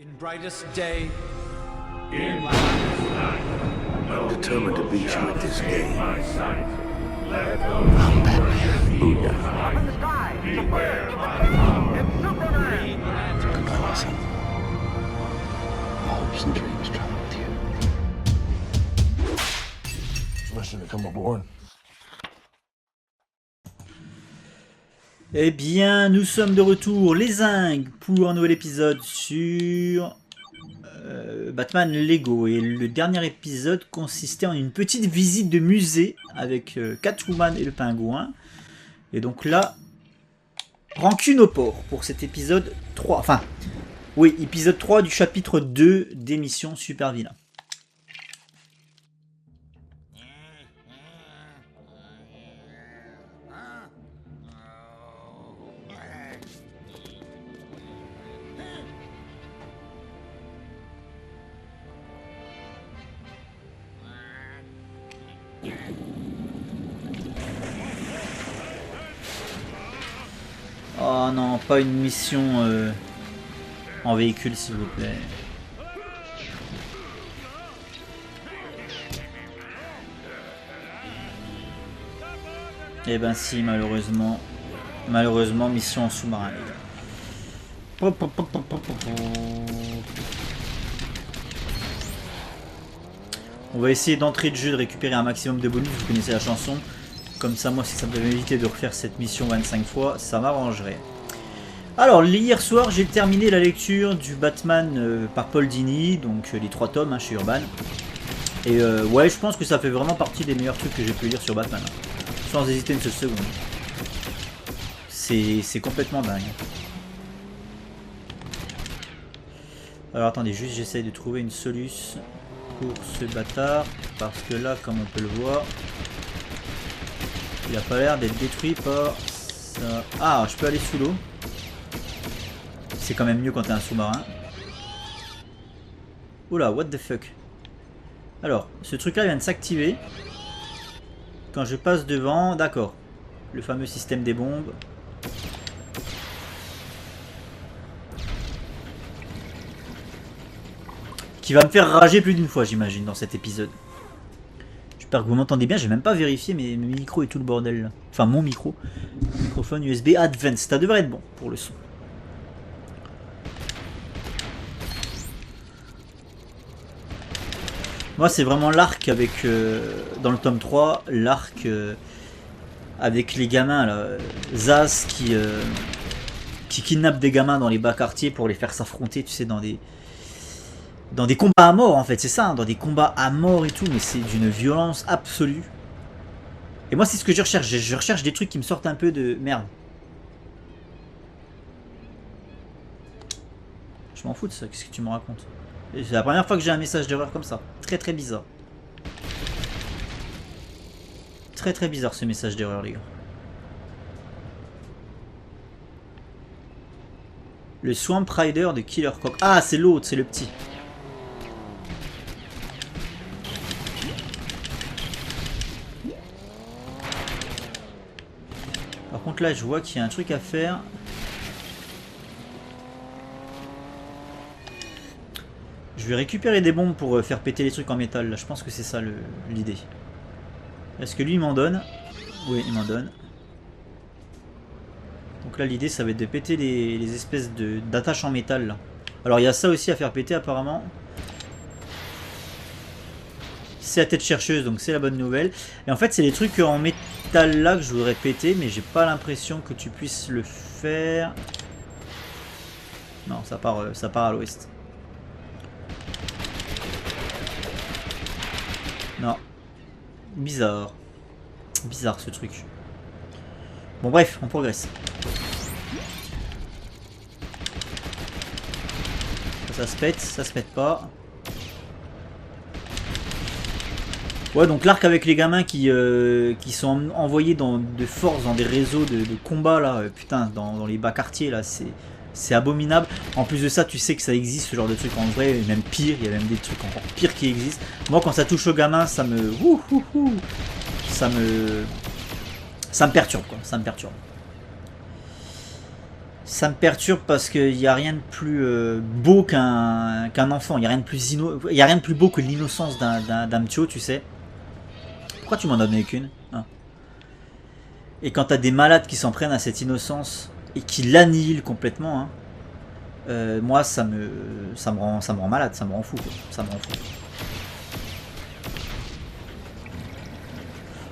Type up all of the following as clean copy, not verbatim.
In brightest day, In brightest night, no Determined to beat you at this game. my sight. Let those who worship evil fight. Beware my power. green lantern Listen. My hopes and dreams travel with you. Mission to come aboard. Eh bien, nous sommes de retour, les Zinc, pour un nouvel épisode sur Batman Lego. Et le dernier épisode consistait en une petite visite de musée avec Catwoman et le pingouin. Et donc là, rancune au port pour cet épisode 3. Enfin, oui, épisode 3 du chapitre 2 d'émission Super Vilain. Oh non, pas une mission en véhicule s'il vous plaît. Eh ben si, malheureusement. Malheureusement, mission en sous-marin, les gars. On va essayer d'entrée de jeu de récupérer un maximum de bonus, vous connaissez la chanson. Comme ça, moi, si ça me devait éviter de refaire cette mission 25 fois, ça m'arrangerait. Alors, hier soir, j'ai terminé la lecture du Batman par Paul Dini, donc les 3 tomes chez Urban. Et ouais, je pense que ça fait vraiment partie des meilleurs trucs que j'ai pu lire sur Batman. Sans hésiter une seule seconde. C'est complètement dingue. Alors, attendez, juste j'essaye de trouver une solution pour ce bâtard. Parce que là, comme on peut le voir... il a pas l'air d'être détruit par ça. Ah, je peux aller sous l'eau. C'est quand même mieux quand t'es un sous-marin. Oula, what the fuck. Alors, ce truc là vient de s'activer. Quand je passe devant, d'accord. Le fameux système des bombes. Qui va me faire rager plus d'une fois, j'imagine, dans cet épisode. J'espère que vous m'entendez bien, j'ai même pas vérifié mes micros et tout le bordel là. Enfin mon micro. Microphone USB Advanced, ça devrait être bon pour le son. Moi c'est vraiment l'arc avec, dans le tome 3, l'arc avec les gamins là. Zaz qui kidnappe des gamins dans les bas quartiers pour les faire s'affronter, tu sais, dans des combats à mort en fait, c'est ça, hein, dans des combats à mort et tout, mais c'est d'une violence absolue. Et moi c'est ce que je recherche, je recherche des trucs qui me sortent un peu de merde. Je m'en fous de ça, qu'est-ce que tu me racontes? C'est la première fois que j'ai un message d'erreur comme ça, très très bizarre. Très très bizarre ce message d'erreur les gars. Le Swamp Rider de Killer Croc. Ah c'est l'autre, c'est le petit. Par contre là je vois qu'il y a un truc à faire. Je vais récupérer des bombes pour faire péter les trucs en métal là. Je pense que c'est ça l'idée. Est-ce que lui il m'en donne? Oui il m'en donne. Donc là l'idée ça va être de péter les espèces d'attaches en métal là. Alors il y a ça aussi à faire péter apparemment. C'est la tête chercheuse donc c'est la bonne nouvelle. Et en fait c'est les trucs en métal là que je voudrais péter, mais j'ai pas l'impression que tu puisses le faire. Non, ça part à l'ouest. Non. Bizarre. Bizarre ce truc. Bon bref, on progresse. Ça se pète pas. Ouais, donc l'arc avec les gamins qui sont envoyés de force dans des réseaux de combat là, putain, dans les bas quartiers là, c'est abominable. En plus de ça, tu sais que ça existe ce genre de truc en vrai, et même pire, il y a même des trucs encore pires qui existent. Moi, quand ça touche aux gamins, ça me perturbe quoi, ça me perturbe. Ça me perturbe parce qu'il n'y a rien de plus beau qu'un enfant. Il n'y a rien de plus beau que l'innocence d'un Mtio, tu sais. Pourquoi tu m'en as donné qu'une? Ah. Et quand t'as des malades qui s'en prennent à cette innocence et qui l'annihilent complètement, hein, moi ça me rend malade, ça me rend fou, quoi. Ça me rend fou.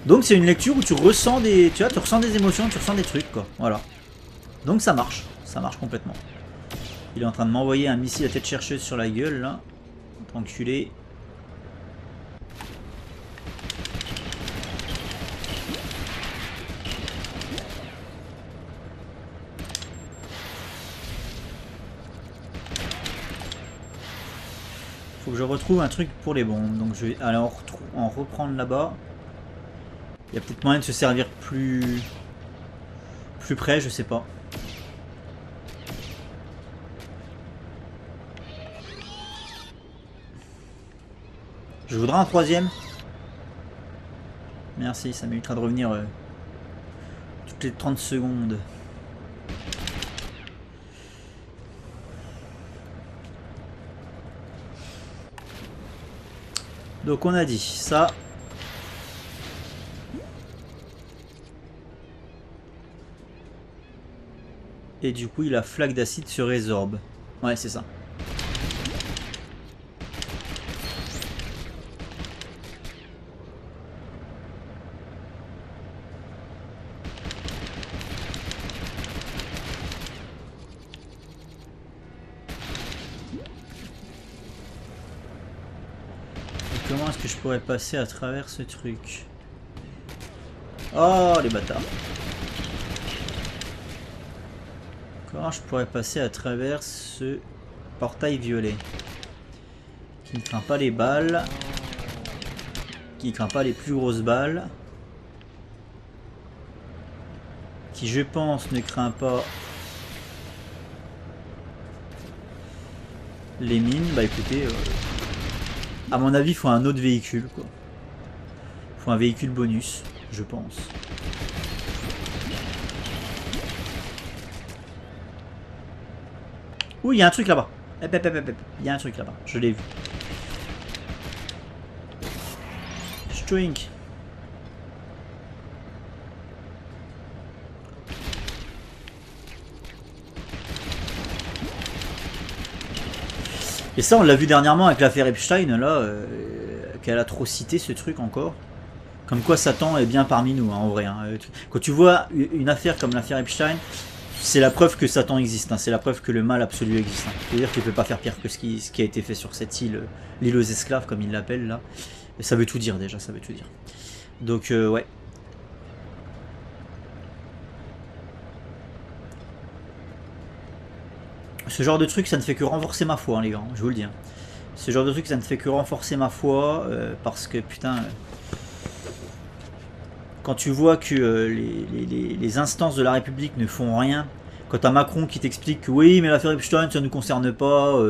Donc c'est une lecture où tu ressens des, tu vois, tu ressens des émotions, tu ressens des trucs, quoi. Voilà. Donc ça marche complètement. Il est en train de m'envoyer un missile à tête chercheuse sur la gueule là. Enculé. Faut que je retrouve un truc pour les bombes. Donc je vais aller en reprendre là-bas. Il y a peut-être moyen de se servir plus près, je sais pas. Je voudrais un troisième. Merci, ça m'évitera de revenir toutes les 30 secondes. Donc on a dit ça. Et du coup, la flaque d'acide se résorbe. Ouais, c'est ça. Et comment est-ce que je pourrais passer à travers ce truc? Oh, les bâtards. Comment je pourrais passer à travers ce portail violet qui ne craint pas les balles, qui ne craint pas les plus grosses balles, qui je pense ne craint pas les mines. Bah écoutez, à mon avis il faut un autre véhicule, quoi. Il faut un véhicule bonus, je pense. Ouh, il y a un truc là-bas. Il y a un truc là-bas. Je l'ai vu. Strink. Et ça, on l'a vu dernièrement avec l'affaire Epstein, là, qu'elle a trop cité ce truc encore. Comme quoi Satan est bien parmi nous, hein, en vrai. Hein. Quand tu vois une affaire comme l'affaire Epstein, c'est la preuve que Satan existe, hein. C'est la preuve que le mal absolu existe. Hein. C'est-à-dire qu'il ne peut pas faire pire que ce qui a été fait sur cette île, l'île aux esclaves, comme il l'appelle là. Et ça veut tout dire déjà, ça veut tout dire. Donc ouais. Ce genre de truc, ça ne fait que renforcer ma foi, hein, les gars, je vous le dis. Hein. Ce genre de truc, ça ne fait que renforcer ma foi, parce que putain... Quand tu vois que les instances de la République ne font rien, quand t'as Macron qui t'explique que oui, mais l'affaire Epstein, ça ne nous concerne pas,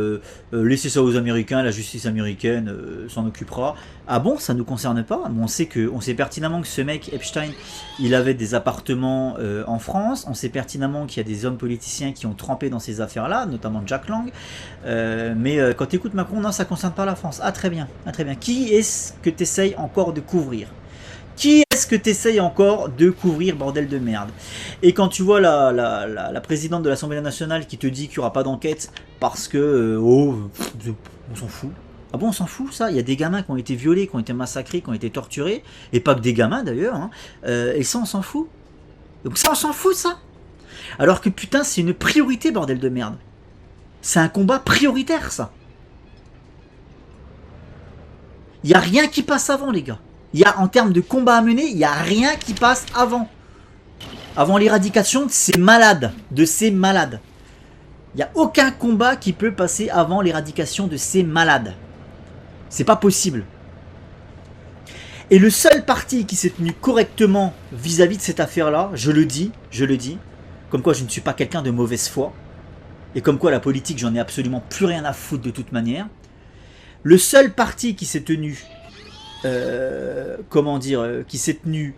laissez ça aux Américains, la justice américaine s'en occupera. Ah bon, ça ne nous concerne pas? On sait pertinemment que ce mec, Epstein, il avait des appartements en France, on sait pertinemment qu'il y a des hommes politiciens qui ont trempé dans ces affaires-là, notamment Jack Lang, mais quand tu écoutes Macron, non, ça ne concerne pas la France. Ah très bien, ah très bien. Qui est-ce que tu essayes encore de couvrir? Qui est-ce que tu essayes encore de couvrir, bordel de merde? Et quand tu vois la présidente de l'Assemblée nationale qui te dit qu'il n'y aura pas d'enquête parce que, on s'en fout. Ah bon, on s'en fout ça? Il y a des gamins qui ont été violés, qui ont été massacrés, qui ont été torturés, et pas que des gamins d'ailleurs, hein. Et ça on s'en fout. Donc ça on s'en fout ça. Alors que putain c'est une priorité, bordel de merde. C'est un combat prioritaire ça. Il n'y a rien qui passe avant les gars. Il y a, en termes de combat à mener, il n'y a rien qui passe avant. Avant l'éradication de ces malades. Il n'y a aucun combat qui peut passer avant l'éradication de ces malades. C'est pas possible. Et le seul parti qui s'est tenu correctement vis-à-vis de cette affaire-là, je le dis, comme quoi je ne suis pas quelqu'un de mauvaise foi, et comme quoi la politique, j'en ai absolument plus rien à foutre de toute manière. Le seul parti qui s'est tenu... qui s'est tenu...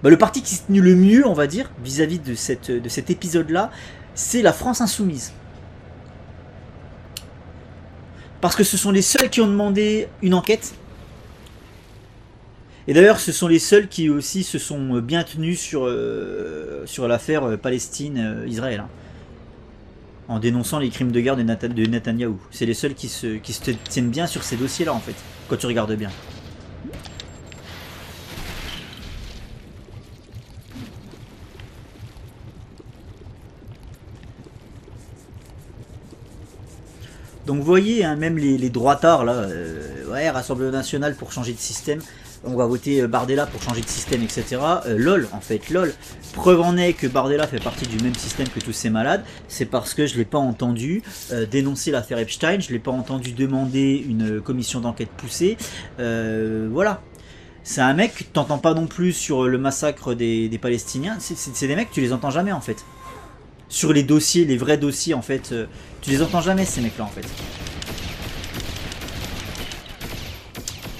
le parti qui s'est tenu le mieux, on va dire, vis-à-vis de cet épisode-là, c'est la France Insoumise. Parce que ce sont les seuls qui ont demandé une enquête. Et d'ailleurs, ce sont les seuls qui aussi se sont bien tenus sur l'affaire Palestine-Israël. Hein, en dénonçant les crimes de guerre de Netanyahou. C'est les seuls qui se tiennent bien sur ces dossiers-là, en fait, quand tu regardes bien. Donc vous voyez, hein, même les droitards, là, ouais, Rassemblement National pour changer de système, on va voter Bardella pour changer de système, etc. LOL, en fait, LOL. Preuve en est que Bardella fait partie du même système que tous ces malades, c'est parce que je ne l'ai pas entendu dénoncer l'affaire Epstein, je ne l'ai pas entendu demander une commission d'enquête poussée, voilà. C'est un mec que tu n'entends pas non plus sur le massacre des Palestiniens, c'est des mecs que tu les entends jamais, en fait. Sur les dossiers, les vrais dossiers, en fait, tu les entends jamais, ces mecs-là, en fait.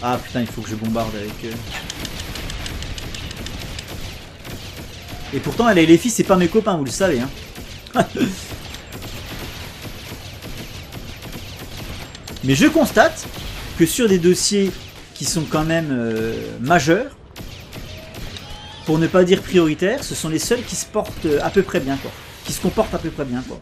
Ah putain, il faut que je bombarde avec eux. Et pourtant, les filles, c'est pas mes copains, vous le savez. Hein. Mais je constate que sur des dossiers qui sont quand même majeurs, pour ne pas dire prioritaires, ce sont les seuls qui se portent à peu près bien, quoi. Qui se comportent à peu près bien, quoi.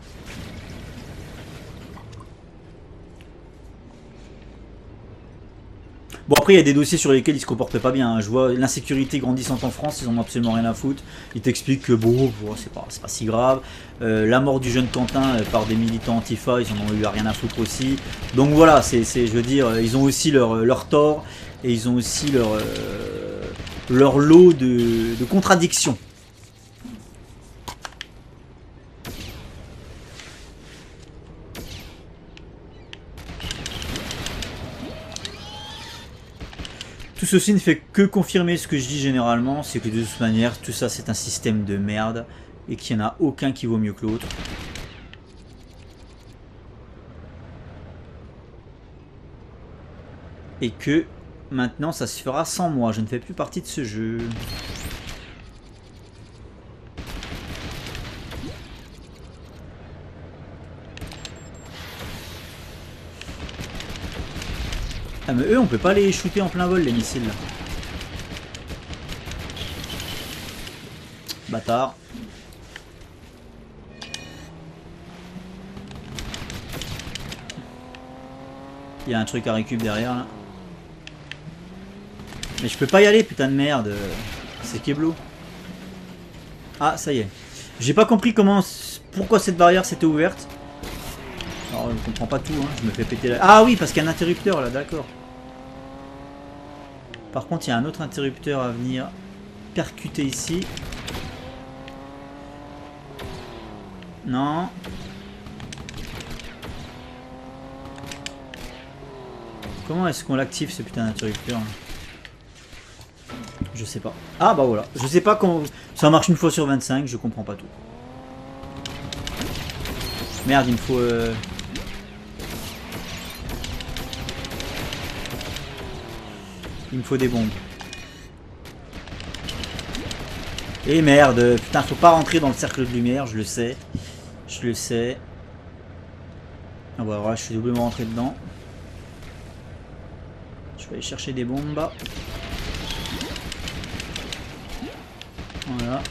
Bon, après, il y a des dossiers sur lesquels ils se comportent pas bien. Hein. Je vois l'insécurité grandissante en France, ils en ont absolument rien à foutre. Ils t'expliquent que bon, c'est pas si grave. La mort du jeune Quentin par des militants antifa, ils en ont eu rien à foutre aussi. Donc voilà, je veux dire, ils ont aussi leur tort et ils ont aussi leur lot de contradictions. Tout ceci ne fait que confirmer ce que je dis généralement, c'est que de toute manière, tout ça c'est un système de merde et qu'il n'y en a aucun qui vaut mieux que l'autre. Et que maintenant ça se fera sans moi, je ne fais plus partie de ce jeu. Ah mais eux on peut pas les shooter en plein vol les missiles là. Bâtard. Il y a un truc à récup derrière là. Mais je peux pas y aller putain de merde. C'est Keblo. Ah ça y est. J'ai pas compris pourquoi cette barrière s'était ouverte. Alors je comprends pas tout, hein. Je me fais péter la... Ah oui, parce qu'il y a un interrupteur là, d'accord. Par contre, il y a un autre interrupteur à venir percuter ici. Non. Comment est-ce qu'on l'active ce putain d'interrupteur? Je sais pas. Ah bah voilà. Je sais pas comment... Ça marche une fois sur 25, je comprends pas tout. Merde, il me faut... Il me faut des bombes. Et merde, putain, faut pas rentrer dans le cercle de lumière, je le sais. Je le sais. Ah bah voilà, je suis doublement rentré dedans. Je vais aller chercher des bombes. Voilà.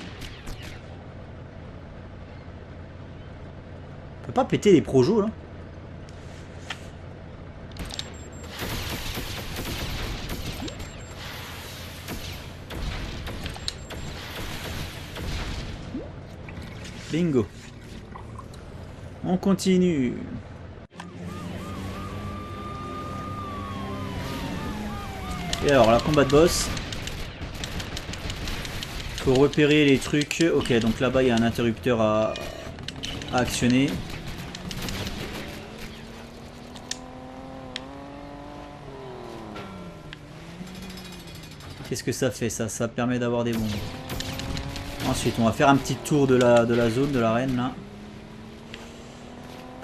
On peut pas péter les projos là. Bingo. On continue. Et alors, la combat de boss. Faut repérer les trucs. Ok, donc là-bas, il y a un interrupteur à actionner. Qu'est-ce que ça fait ça? Ça permet d'avoir des bombes. Ensuite, on va faire un petit tour de la zone, de l'arène là.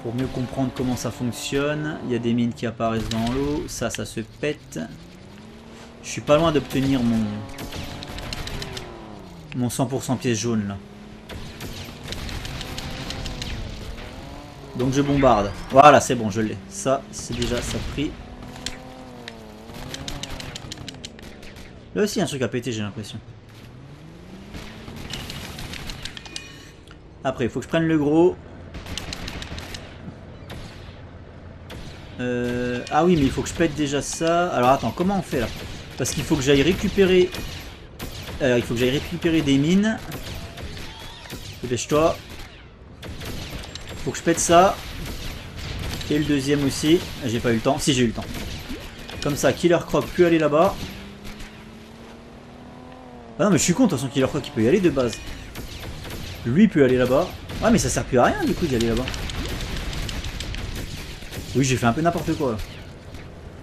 Pour mieux comprendre comment ça fonctionne. Il y a des mines qui apparaissent dans l'eau. Ça se pète. Je suis pas loin d'obtenir mon 100% pièce jaune là. Donc je bombarde. Voilà, c'est bon, je l'ai. Ça, c'est déjà ça pris. Là aussi, il y a un truc à péter, j'ai l'impression. Après, il faut que je prenne le gros. Ah oui, mais il faut que je pète déjà ça. Alors attends, comment on fait là? Parce qu'il faut que j'aille récupérer... il faut que j'aille récupérer des mines. Dépêche-toi. Faut que je pète ça. Et le deuxième aussi. J'ai pas eu le temps. Si, j'ai eu le temps. Comme ça, Killer Croc peut aller là-bas. Ah non, mais je suis con, de toute façon, Killer Croc il peut y aller de base. Lui peut aller là-bas. Ouais, mais ça sert plus à rien du coup d'y aller là-bas. Oui, j'ai fait un peu n'importe quoi là.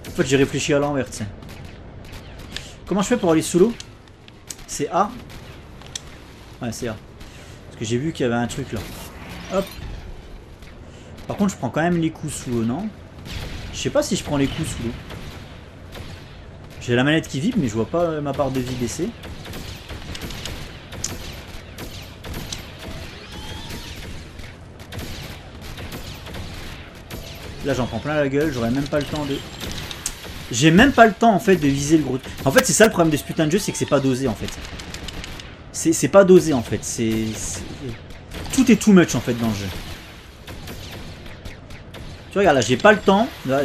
En fait, j'ai réfléchi à l'envers, tu sais. Comment je fais pour aller sous l'eau? C'est A? Ouais, c'est A. Parce que j'ai vu qu'il y avait un truc là. Hop. Par contre, je prends quand même les coups sous l'eau, non? Je sais pas si je prends les coups sous l'eau. J'ai la manette qui vibre, mais je vois pas ma barre de vie baisser. Là, j'en prends plein la gueule, j'aurais même pas le temps de... J'ai même pas le temps, en fait, de viser le gros... En fait, c'est ça le problème de ce putain de jeu, c'est que c'est pas dosé, en fait. C'est pas dosé, en fait. Tout est too much, en fait, dans le jeu. Tu regardes, là, j'ai pas le temps. Là,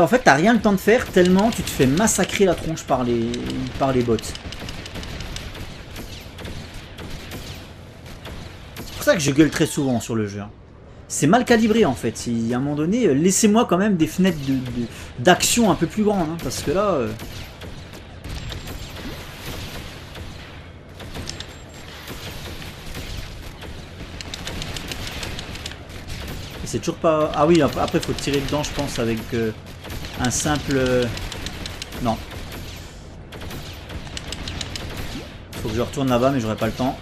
en fait, t'as rien le temps de faire, tellement tu te fais massacrer la tronche par les bots. C'est pour ça que je gueule très souvent sur le jeu. C'est mal calibré en fait. À un moment donné, laissez-moi quand même des fenêtres d'action un peu plus grandes. Hein, parce que là... C'est toujours pas... Ah oui, après il faut tirer dedans je pense avec un simple... Non. Faut que je retourne là-bas mais j'aurai pas le temps.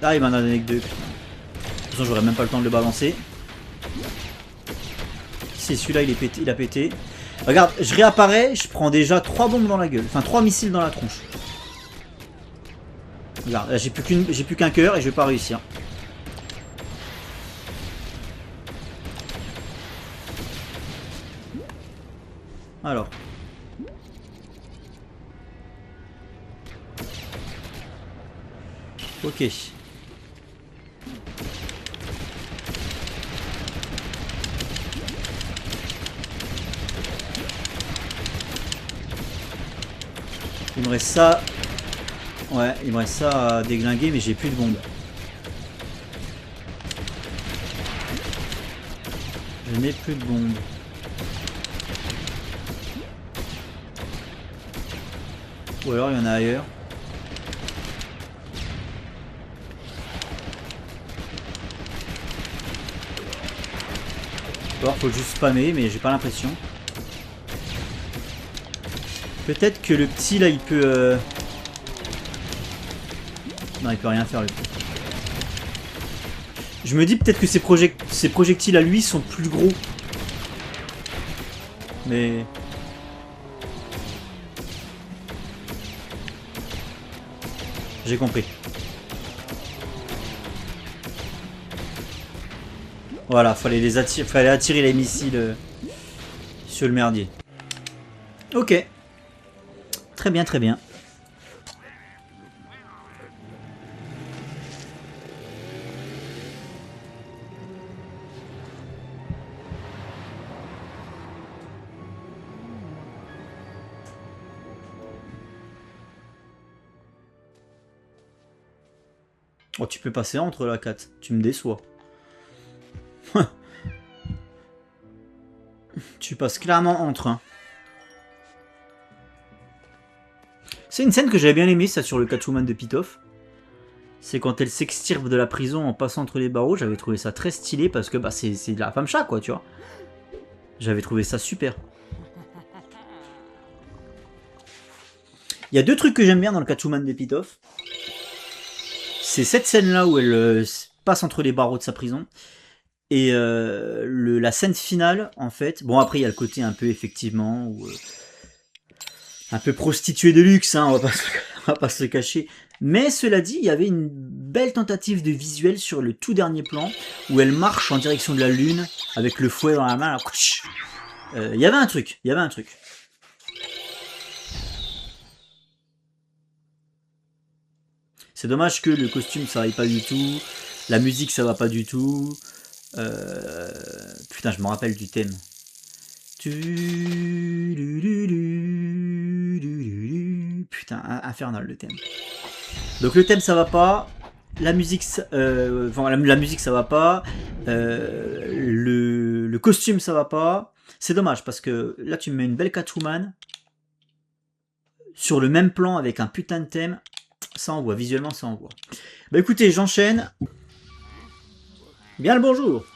Ah, il m'en a donné que 2. De toute façon, j'aurais même pas le temps de le balancer. Si celui-là, il a pété. Regarde, je réapparais, je prends déjà 3 bombes dans la gueule. Enfin, 3 missiles dans la tronche. Regarde, là, j'ai plus qu'un cœur et je vais pas réussir. Alors. Ok. Il me reste ça. Ouais, il me reste ça à déglinguer, mais j'ai plus de bombes. Je n'ai plus de bombes. Ou alors il y en a ailleurs. Alors faut juste spammer, mais j'ai pas l'impression. Peut-être que le petit là il peut... Non, il peut rien faire le petit. Je me dis peut-être que ces projectiles à lui sont plus gros. Mais... J'ai compris. Voilà, fallait attirer les missiles sur le merdier. Ok. Très bien, très bien. Oh, tu peux passer entre la 4. Tu me déçois. Tu passes clairement entre. Hein. C'est une scène que j'avais bien aimée, ça, sur le Catwoman de Pitoff. C'est quand elle s'extirpe de la prison en passant entre les barreaux. J'avais trouvé ça très stylé parce que bah, c'est de la femme chat, quoi, tu vois. J'avais trouvé ça super. Il y a 2 trucs que j'aime bien dans le Catwoman de Pitoff. C'est cette scène-là où elle passe entre les barreaux de sa prison. Et la scène finale, en fait... Bon, après, il y a le côté un peu, effectivement... Où, un peu prostituée de luxe, hein, on va pas se le cacher. Mais cela dit, il y avait une belle tentative de visuel sur le tout dernier plan, où elle marche en direction de la lune, avec le fouet dans la main. Il y avait un truc, il y avait un truc. C'est dommage que le costume ça aille pas du tout, la musique ça va pas du tout. Putain, je me rappelle du thème. Putain, infernal le thème. Donc le thème ça va pas, la musique, la musique ça va pas, le costume ça va pas. C'est dommage parce que là tu me mets une belle Catwoman sur le même plan avec un putain de thème, ça envoie, visuellement ça envoie. Bah écoutez, j'enchaîne. Bien le bonjour.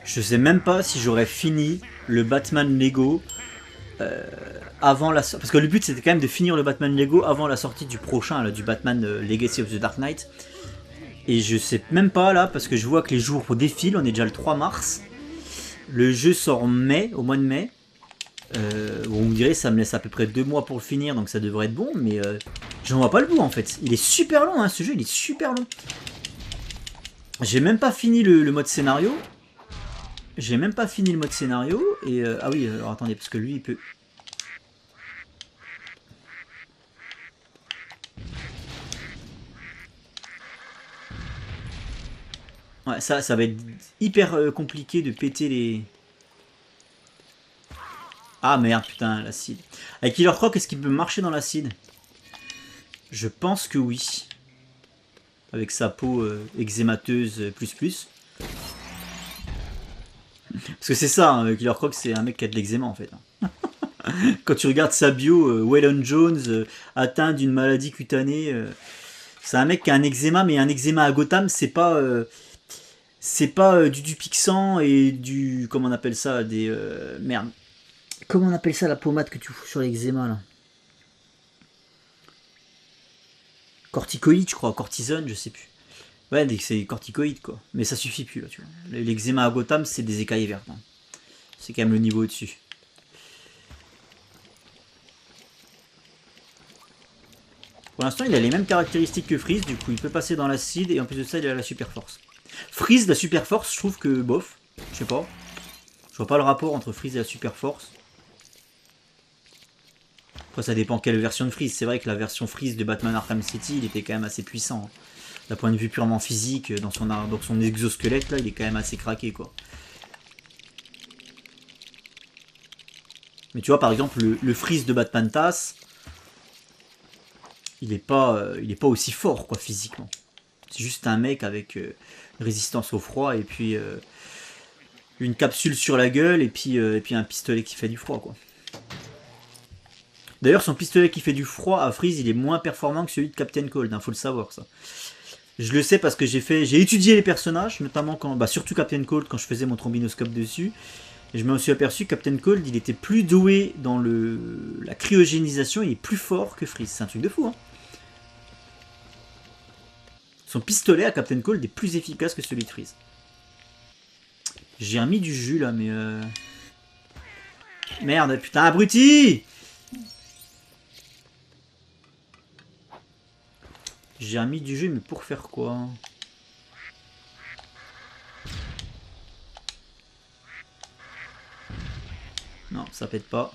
Je sais même pas si j'aurais fini le Batman Lego avant la sortie. Parce que le but c'était quand même de finir le Batman Lego avant la sortie du prochain, là, du Batman Legacy of the Dark Knight. Et je sais même pas là, parce que je vois que les jours défilent, on est déjà le 3 mars. Le jeu sort en mai, au mois de mai. Bon, vous me direz, ça me laisse à peu près 2 mois pour le finir, donc ça devrait être bon, mais j'en vois pas le bout en fait. Il est super long, hein, ce jeu, il est super long. J'ai même pas fini le mode scénario. J'ai même pas fini le mode scénario, et... ah oui, alors attendez, parce que lui, il peut... Ouais, ça va être hyper compliqué de péter les... Ah merde, putain, l'acide. Avec Killer Croc, est-ce qu'il peut marcher dans l'acide? Je pense que oui. Avec sa peau eczémateuse plus. Parce que c'est ça, hein, Killer Croc, c'est un mec qui a de l'eczéma en fait. Quand tu regardes sa bio, Waylon Jones, atteint d'une maladie cutanée, c'est un mec qui a un eczéma, mais un eczéma à Gotham, c'est pas du Dupixent et du... Comment on appelle ça? Des... merde. Comment on appelle ça la pommade que tu fous sur l'eczéma là? Corticoïde, je crois, cortisone, je sais plus. Ouais, c'est corticoïde quoi. Mais ça suffit plus là, tu vois. L'eczéma à Gotham, c'est des écailles vertes. Hein. C'est quand même le niveau au-dessus. Pour l'instant, il a les mêmes caractéristiques que Freeze, du coup, il peut passer dans l'acide et en plus de ça, il a la super force. Freeze, la super force, je trouve que bof. Je sais pas. Je vois pas le rapport entre Freeze et la super force. Après, ça dépend quelle version de Freeze. C'est vrai que la version Freeze de Batman Arkham City, il était quand même assez puissant. Hein. D'un point de vue purement physique, dans son exosquelette, là, il est quand même assez craqué, quoi. Mais tu vois, par exemple, le Freeze de Batman TAS, il est pas aussi fort, quoi, physiquement. C'est juste un mec avec une résistance au froid et puis une capsule sur la gueule et puis un pistolet qui fait du froid, quoi. D'ailleurs, son pistolet qui fait du froid à Freeze, il est moins performant que celui de Captain Cold, hein, faut le savoir, ça. Je le sais parce que j'ai étudié les personnages, notamment quand, surtout Captain Cold quand je faisais mon trombinoscope dessus. Et je me suis aperçu que Captain Cold, il était plus doué dans la cryogénisation, il est plus fort que Freeze. C'est un truc de fou, hein. Son pistolet à Captain Cold est plus efficace que celui de Freeze. J'ai remis du jus là, mais... Merde, putain, abruti! J'ai remis du jus, mais pour faire quoi? Non, ça pète pas.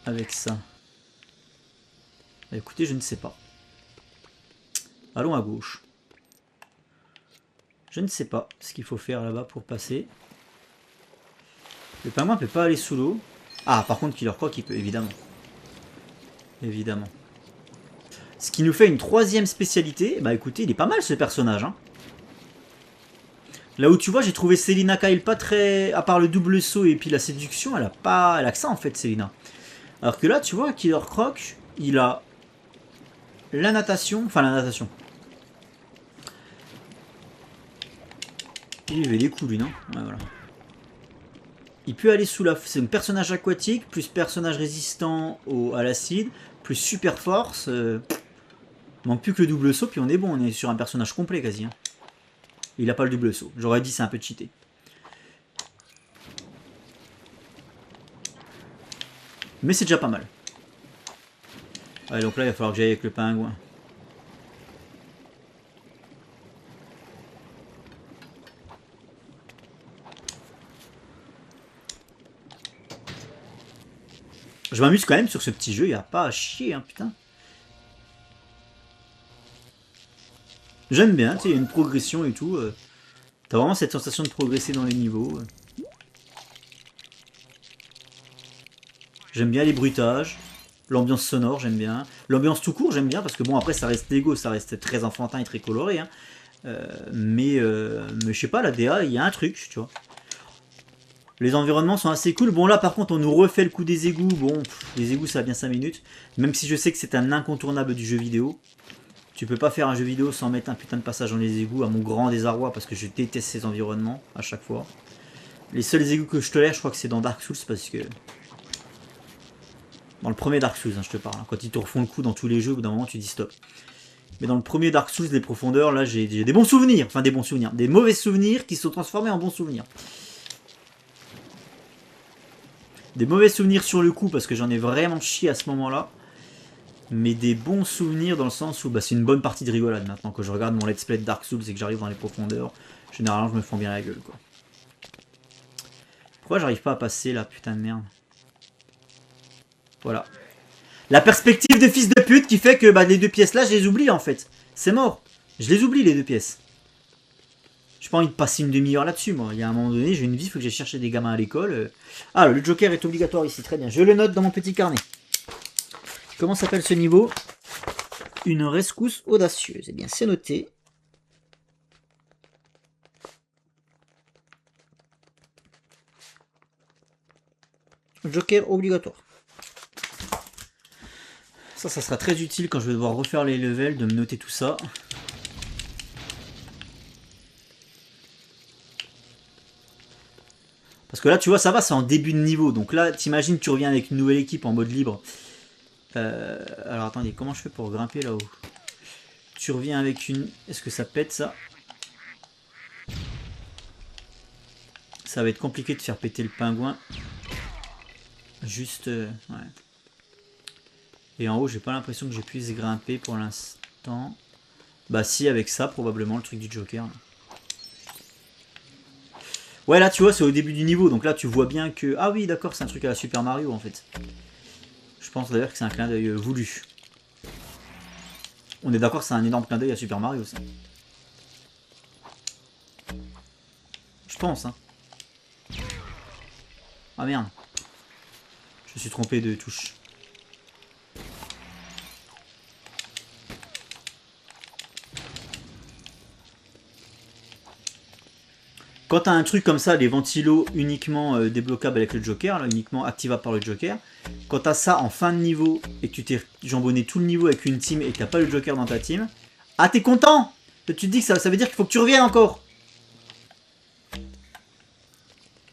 Avec ça. Bah, écoutez, je ne sais pas. Allons à gauche. Je ne sais pas ce qu'il faut faire là-bas pour passer. Le pingouin peut pas aller sous l'eau. Ah, par contre, Killer Croc, il peut, évidemment. Évidemment. Ce qui nous fait une troisième spécialité. Bah écoutez, il est pas mal ce personnage. Hein. Là où tu vois, j'ai trouvé Selina Kyle pas très... À part le double saut et puis la séduction, elle a que ça en fait, Selina. Alors que là, tu vois, Killer Croc, il a la natation. Enfin, la natation. Il avait des coups, lui, non? Ouais, voilà. Il peut aller sous la... C'est un personnage aquatique, plus personnage résistant à l'acide, plus super force. Il manque plus que le double saut, puis on est bon, on est sur un personnage complet quasi. Hein. Il a pas le double saut. J'aurais dit c'est un peu cheaté. Mais c'est déjà pas mal. Ouais, donc là, il va falloir que j'aille avec le pingouin. Je m'amuse quand même sur ce petit jeu, il n'y a pas à chier, hein, putain. J'aime bien, tu sais, il y a une progression et tout. T'as vraiment cette sensation de progresser dans les niveaux. J'aime bien les bruitages. L'ambiance sonore, j'aime bien. L'ambiance tout court, j'aime bien, parce que bon, après, ça reste Lego, ça reste très enfantin et très coloré. Hein. Mais je sais pas, la DA, il y a un truc, tu vois. Les environnements sont assez cool. Bon, là, par contre, on nous refait le coup des égouts. Bon, les égouts, ça va bien 5 minutes. Même si je sais que c'est un incontournable du jeu vidéo. Tu peux pas faire un jeu vidéo sans mettre un putain de passage dans les égouts, à mon grand désarroi, parce que je déteste ces environnements, à chaque fois. Les seuls égouts que je tolère, je crois que c'est dans Dark Souls, parce que... Dans le premier Dark Souls, hein, je te parle. Quand ils te refont le coup dans tous les jeux, au bout d'un moment, tu dis stop. Mais dans le premier Dark Souls, les profondeurs, là, j'ai des bons souvenirs. Enfin, des bons souvenirs. Des mauvais souvenirs qui se sont transformés en bons souvenirs. Des mauvais souvenirs sur le coup, parce que j'en ai vraiment chié à ce moment-là. Mais des bons souvenirs dans le sens où bah, c'est une bonne partie de rigolade maintenant. Quand je regarde mon let's play de Dark Souls et que j'arrive dans les profondeurs, généralement, je me fends bien la gueule, quoi. Pourquoi j'arrive pas à passer là, putain de merde? Voilà. La perspective de fils de pute qui fait que bah, les deux pièces là, je les oublie en fait. C'est mort. Je les oublie les deux pièces. J'ai pas envie de passer une demi-heure là-dessus, moi. Il y a un moment donné, j'ai une vie, il faut que j'aille chercher des gamins à l'école. Ah, le Joker est obligatoire ici, très bien. Je le note dans mon petit carnet. Comment s'appelle ce niveau? Une rescousse audacieuse. Eh bien, c'est noté. Joker obligatoire. Ça sera très utile quand je vais devoir refaire les levels, de me noter tout ça. Parce que là, tu vois, ça va, c'est en début de niveau. Donc là, t'imagines, tu reviens avec une nouvelle équipe en mode libre. Alors attendez, comment je fais pour grimper là-haut? Tu reviens avec une... Est-ce que ça pète ça? Ça va être compliqué de faire péter le pingouin. Juste... ouais. Et en haut, j'ai pas l'impression que je puisse grimper pour l'instant. Bah si, avec ça, probablement, le truc du Joker. Ouais, là, tu vois, c'est au début du niveau. Donc là, tu vois bien que... Ah oui, d'accord, c'est un truc à la Super Mario, en fait. Je pense d'ailleurs que c'est un clin d'œil voulu. On est d'accord que c'est un énorme clin d'œil à Super Mario, ça. Je pense, hein. Ah merde. Je me suis trompé de touche. Quand t'as un truc comme ça, les ventilos uniquement débloquables avec le Joker, là, uniquement activables par le Joker, quand t'as ça en fin de niveau et que tu t'es jambonné tout le niveau avec une team et que t'as pas le Joker dans ta team, ah t'es content! Tu te dis que ça veut dire qu'il faut que tu reviennes encore!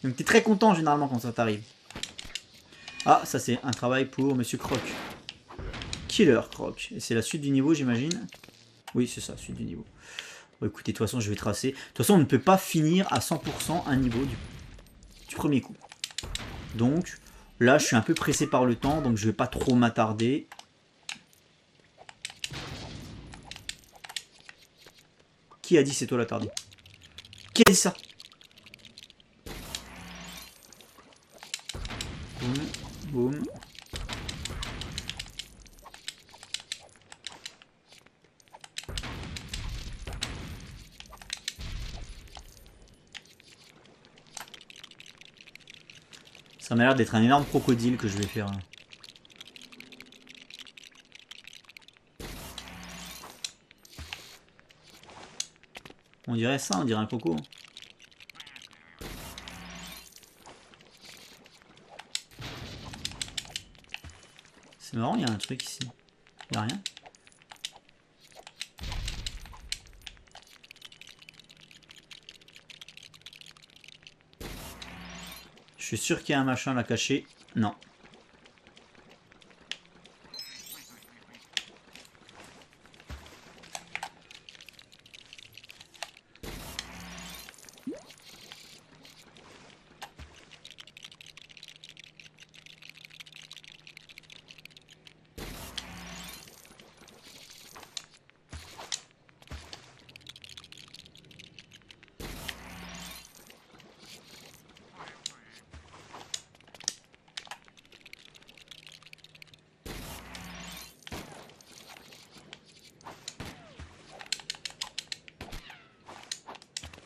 Donc t'es très content généralement quand ça t'arrive. Ah, ça c'est un travail pour Monsieur Croc. Killer Croc. Et c'est la suite du niveau, j'imagine. Oui, c'est ça, suite du niveau. Bon, écoutez, de toute façon, je vais tracer. De toute façon, on ne peut pas finir à 100% un niveau du premier coup. Donc, là, je suis un peu pressé par le temps, donc je vais pas trop m'attarder. Qui a dit c'est toi l'attardé? Qui a dit ça? Boum, boum. Ça m'a l'air d'être un énorme crocodile que je vais faire. On dirait ça, on dirait un coco. C'est marrant, il y a un truc ici. Il n'y a rien. Je suis sûr qu'il y a un machin là caché. Non.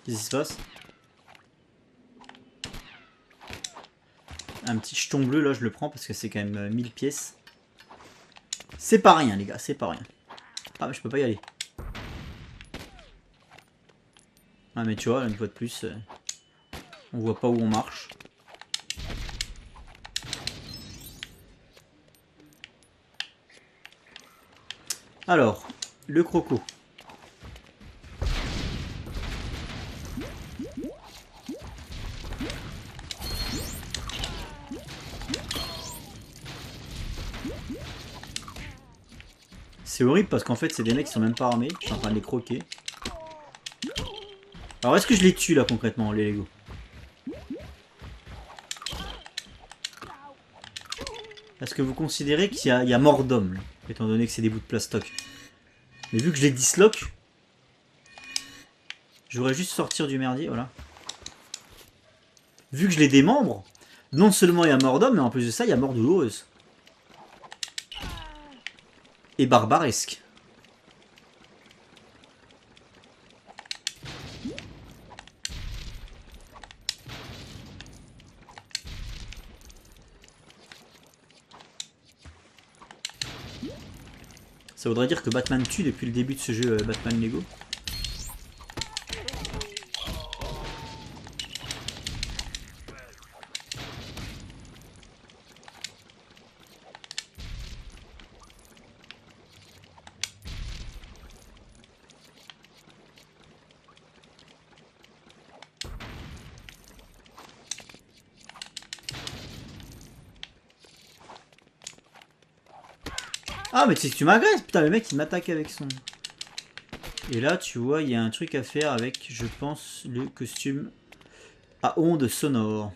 Qu'est-ce qui se passe? Un petit jeton bleu, là, je le prends parce que c'est quand même 1000 pièces. C'est pas rien, les gars, c'est pas rien. Ah, mais je peux pas y aller. Ah, mais tu vois, une fois de plus, on voit pas où on marche. Alors, le croco. C'est horrible parce qu'en fait, c'est des mecs qui sont même pas armés. Je suis en train de les croquer. Alors, est-ce que je les tue là concrètement, les Lego? Est-ce que vous considérez qu'il y a mort d'homme, étant donné que c'est des bouts de plastoc? Mais vu que je les disloque, je voudrais juste sortir du merdier, voilà. Vu que je les démembre, non seulement il y a mort d'homme, mais en plus de ça, il y a mort douloureuse. Et barbaresque. Ça voudrait dire que Batman tue depuis le début de ce jeu Batman Lego. Ah mais tu m'agresses, putain le mec il m'attaque avec son... Et là tu vois il y a un truc à faire avec je pense le costume à ondes sonores.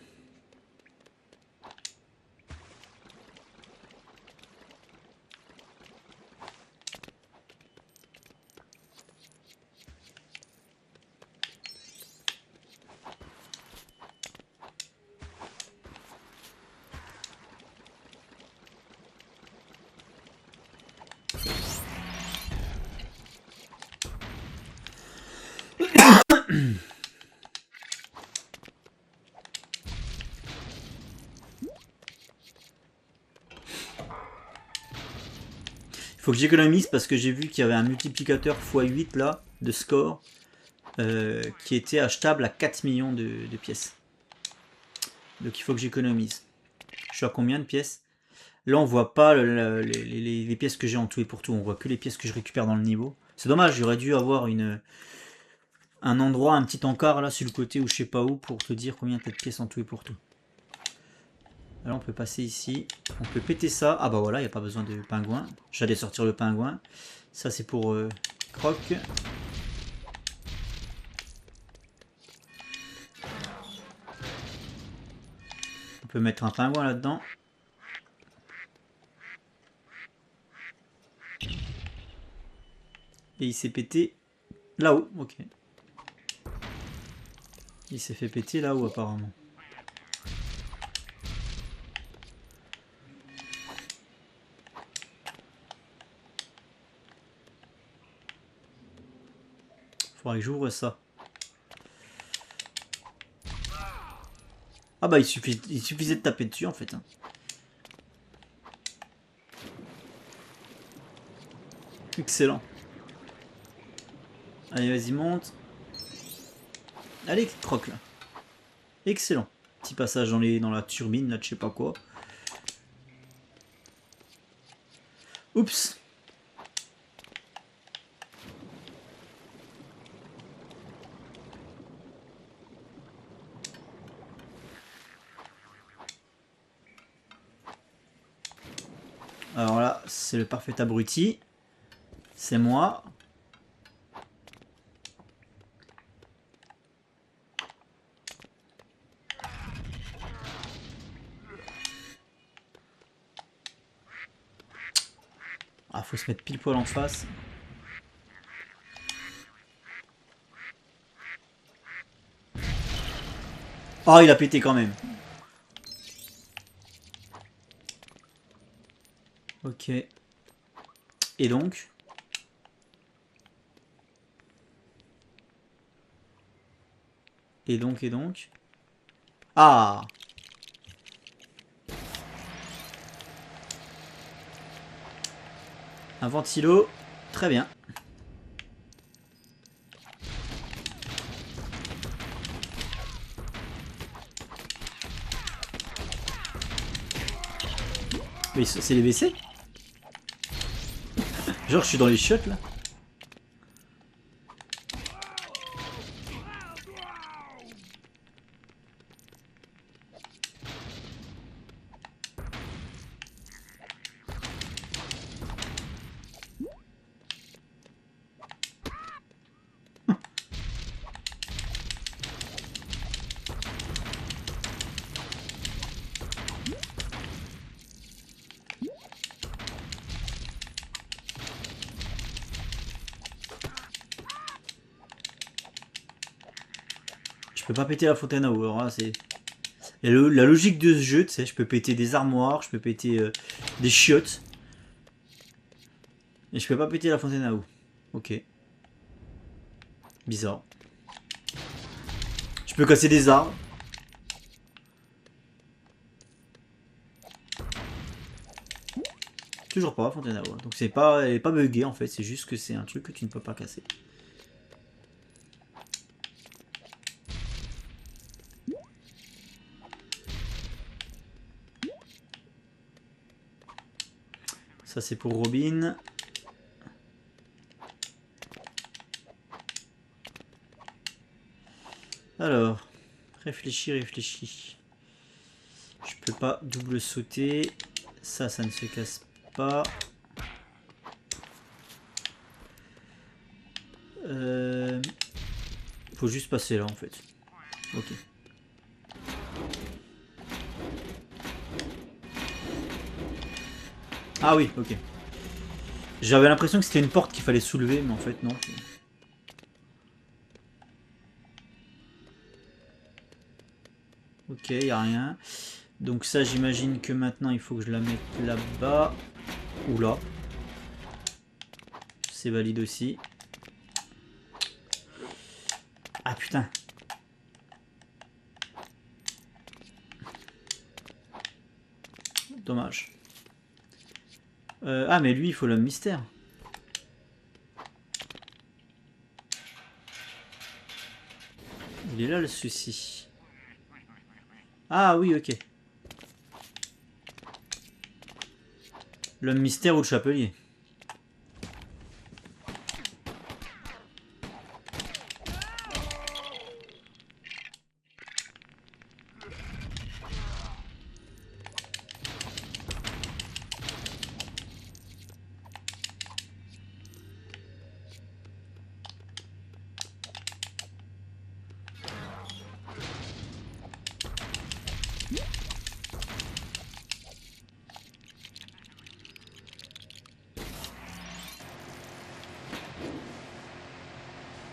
Faut que j'économise parce que j'ai vu qu'il y avait un multiplicateur x8 là de score qui était achetable à 4 millions de pièces. Donc il faut que j'économise. Je suis à combien de pièces? Là on voit pas les pièces que j'ai en tout et pour tout, on voit que les pièces que je récupère dans le niveau. C'est dommage, j'aurais dû avoir un endroit, un petit encart là sur le côté ou je sais pas où pour te dire combien t'as de pièces en tout et pour tout. Là on peut passer ici, on peut péter ça. Ah bah voilà, il n'y a pas besoin de pingouin. J'allais sortir le pingouin. Ça c'est pour Croc. On peut mettre un pingouin là-dedans. Et il s'est pété là-haut, ok. Il s'est fait péter là-haut apparemment. Faudrait que j'ouvre ça. Ah bah il suffisait de taper dessus en fait. Hein. Excellent. Allez vas-y monte. Allez Croc là. Excellent. Petit passage dans la turbine là de je sais pas quoi. Oups. Alors là, c'est le parfait abruti. C'est moi. Ah, faut se mettre pile poil en face. Oh, il a pété quand même. Ok. Et donc Et donc... Ah! Un ventilo. Très bien. Mais c'est les WC? Genre je suis dans les chiottes là. Je peux pas péter la fontaine à eau, alors là c'est... Et la logique de ce jeu, tu sais, je peux péter des armoires, je peux péter des chiottes. Et je peux pas péter la fontaine à eau. Ok. Bizarre. Je peux casser des arbres. Toujours pas fontaine à eau. Donc c'est pas, elle est pas buggée en fait, c'est juste que c'est un truc que tu ne peux pas casser. Ça c'est pour Robin. Alors, réfléchis. Je peux pas double sauter. Ça ne se casse pas. Faut juste passer là en fait. Ok. Ah oui, ok. J'avais l'impression que c'était une porte qu'il fallait soulever, mais en fait non. Ok, y a rien. Donc ça, j'imagine que maintenant il faut que je la mette là-bas. Ou là. C'est valide aussi. Ah putain. Dommage. Ah mais lui il faut l'homme mystère. Il est là le souci. Ah oui ok. L'homme mystère ou le chapelier.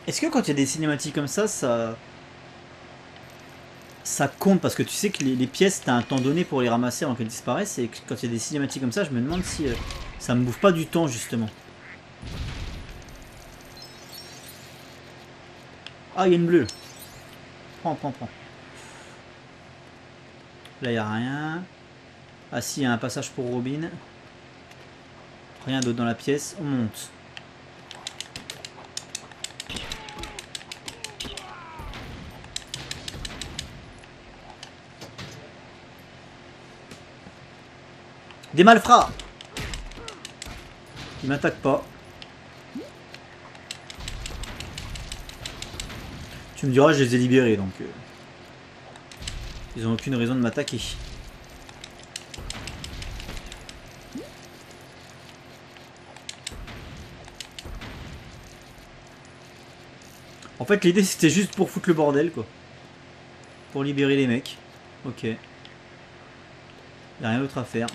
Est-ce que quand il y a des cinématiques comme ça compte? Parce que tu sais que les pièces, t'as un temps donné pour les ramasser avant qu'elles disparaissent. Et que quand il y a des cinématiques comme ça, je me demande si ça me bouffe pas du temps justement. Ah, il y a une bleue. Prends. Là, il n'y a rien. Ah si, il y a un passage pour Robin. Rien d'autre dans la pièce. On monte. Des malfrats! Ils m'attaquent pas. Tu me diras, je les ai libérés donc. Ils ont aucune raison de m'attaquer. En fait, l'idée c'était juste pour foutre le bordel quoi. Pour libérer les mecs. Ok. Y'a rien d'autre à faire.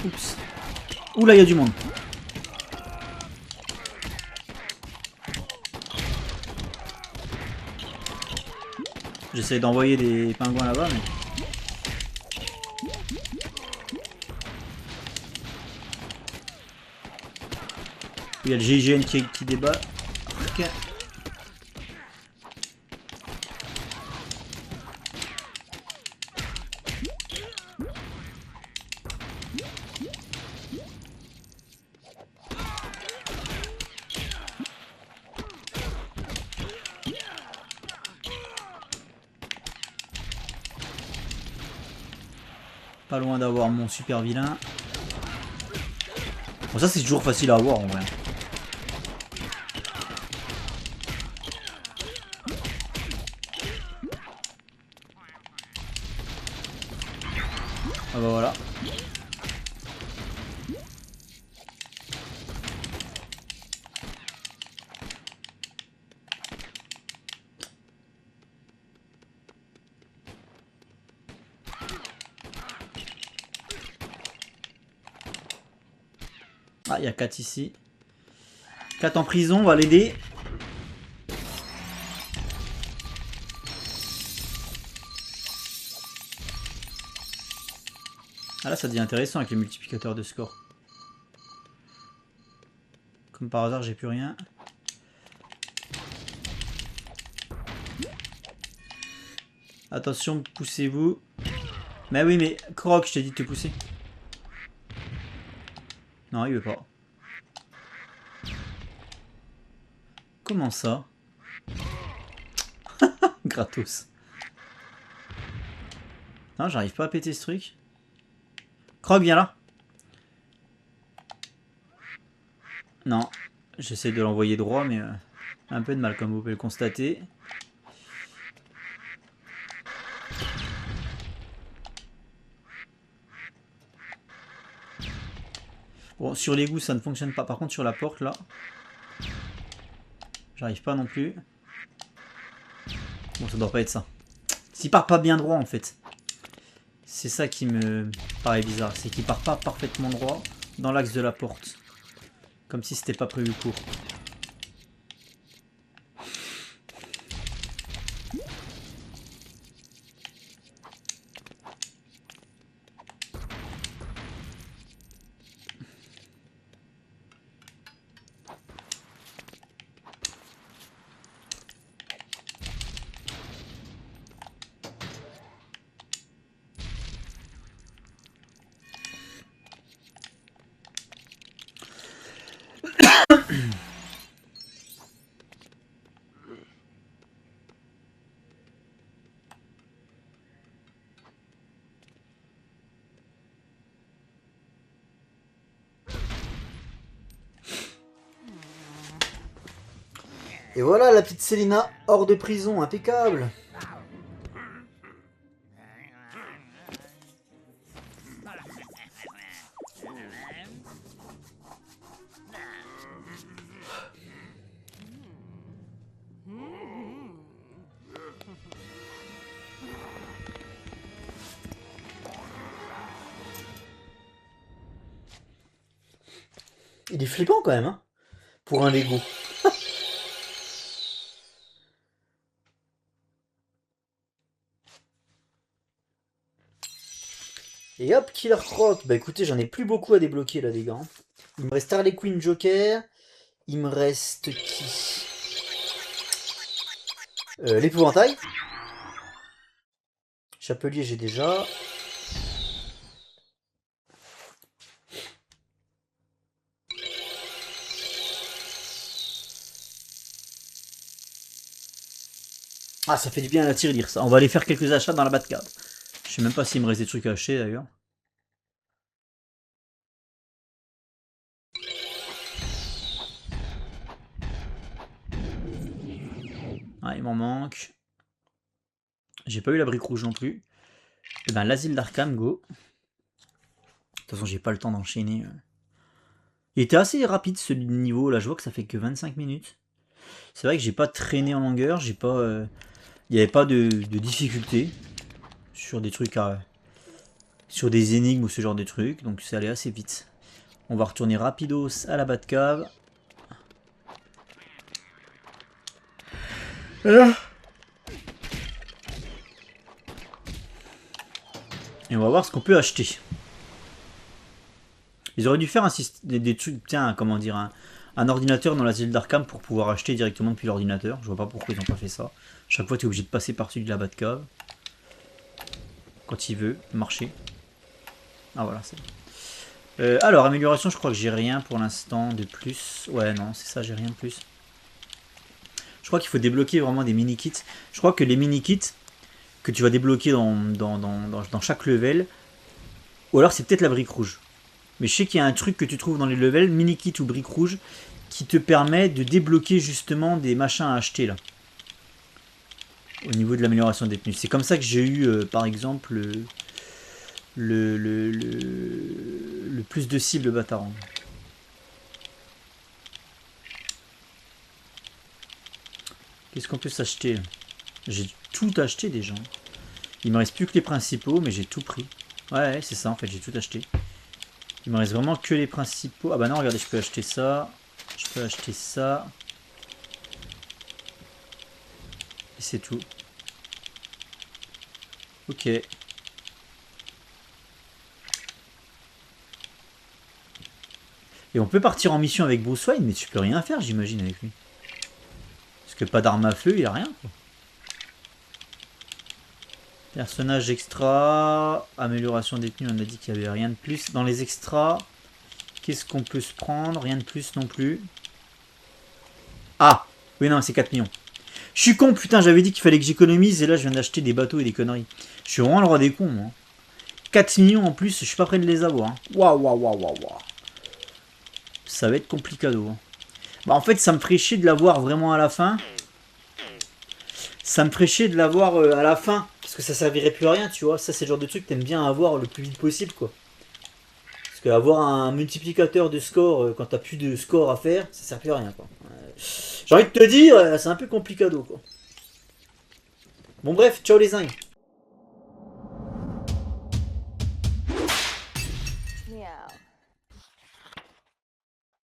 Oups. Oula, il y a du monde. J'essaie d'envoyer des pingouins là-bas, mais... Il y a le GIGN qui débat. Ok. Pas loin d'avoir mon super vilain. Bon, ça c'est toujours facile à avoir en vrai. Ah bah voilà. Ah, il y a 4 ici. 4 en prison, on va l'aider. Ah là, ça devient intéressant avec les multiplicateurs de score. Comme par hasard, j'ai plus rien. Attention, poussez-vous. Mais oui, mais Croc, je t'ai dit de te pousser. Non, il veut pas. Comment ça? Gratos. Non, j'arrive pas à péter ce truc. Croc, viens là. Non, j'essaie de l'envoyer droit, mais un peu de mal, comme vous pouvez le constater. Bon, sur l'égout, ça ne fonctionne pas. Par contre, sur la porte, là, j'arrive pas non plus. Bon, ça doit pas être ça. S'il part pas bien droit, en fait. C'est ça qui me paraît bizarre. C'est qu'il part pas parfaitement droit dans l'axe de la porte. Comme si c'était pas prévu pour. Et voilà la petite Célina hors de prison, impeccable. Il est flippant quand même, hein, pour un Lego. Et hop, Killer Croc. Bah écoutez, j'en ai plus beaucoup à débloquer là, les gars. Il me reste Harley Quinn Joker. Il me reste qui? L'épouvantail. Chapelier, j'ai déjà. Ah, ça fait du bien à la tirelire, ça. On va aller faire quelques achats dans la Batcave. Je sais même pas s'il me reste des trucs à acheter d'ailleurs. Ah, il m'en manque. J'ai pas eu la brique rouge non plus. Et ben, l'asile d'Arkham, go. De toute façon, j'ai pas le temps d'enchaîner. Il était assez rapide ce niveau là. Je vois que ça fait que 25 minutes. C'est vrai que j'ai pas traîné en longueur. J'ai pas. Il n'y avait pas de difficulté sur des trucs sur des énigmes ou ce genre de trucs. Donc c'est allé assez vite. On va retourner rapidos à la Batcave. Et on va voir ce qu'on peut acheter. Ils auraient dû faire des trucs, tiens, comment dire, un ordinateur dans l'asile d'Arkham pour pouvoir acheter directement depuis l'ordinateur. Je vois pas pourquoi ils ont pas fait ça. Chaque fois, tu es obligé de passer par-dessus de la Batcave. Quand il veut marcher. Ah voilà, c'est bon. Alors, amélioration, je crois que j'ai rien pour l'instant de plus. Ouais, non, c'est ça, j'ai rien de plus. Je crois qu'il faut débloquer vraiment des mini-kits. Je crois que les mini-kits que tu vas débloquer dans chaque level, ou alors c'est peut-être la brique rouge. Mais je sais qu'il y a un truc que tu trouves dans les levels, mini-kit ou brique rouge, qui te permet de débloquer justement des machins à acheter là. Au niveau de l'amélioration des tenues. C'est comme ça que j'ai eu, par exemple, le plus de cibles Batarang. Qu'est-ce qu'on peut s'acheter? J'ai tout acheté déjà. Il me reste plus que les principaux, mais j'ai tout pris. Ouais, c'est ça en fait, j'ai tout acheté. Il me reste vraiment que les principaux. Ah bah non, regardez, je peux acheter ça. Je peux acheter ça. Et c'est tout. Ok. Et on peut partir en mission avec Bruce Wayne, mais tu peux rien faire, j'imagine, avec lui. Parce que pas d'arme à feu, il a rien, quoi. Personnage extra, amélioration des tenues, on a dit qu'il n'y avait rien de plus. Dans les extras, qu'est-ce qu'on peut se prendre? Rien de plus non plus. Ah! Oui, non, c'est 4 millions. Je suis con, putain, j'avais dit qu'il fallait que j'économise et là je viens d'acheter des bateaux et des conneries. Je suis vraiment le roi des cons, moi. 4 millions en plus, je suis pas prêt de les avoir. Waouh, waouh, waouh, waouh, waouh. Ça va être complicado. Hein. Bah, en fait, ça me ferait chier de l'avoir vraiment à la fin. Ça me ferait chier de l'avoir à la fin. Parce que ça servirait plus à rien, tu vois. Ça, c'est le genre de truc que t'aimes bien avoir le plus vite possible, quoi. Parce qu'avoir un multiplicateur de score quand t'as plus de score à faire, ça sert plus à rien, quoi. J'ai envie de te dire, c'est un peu complicado, quoi. Bon, bref, ciao les zingues.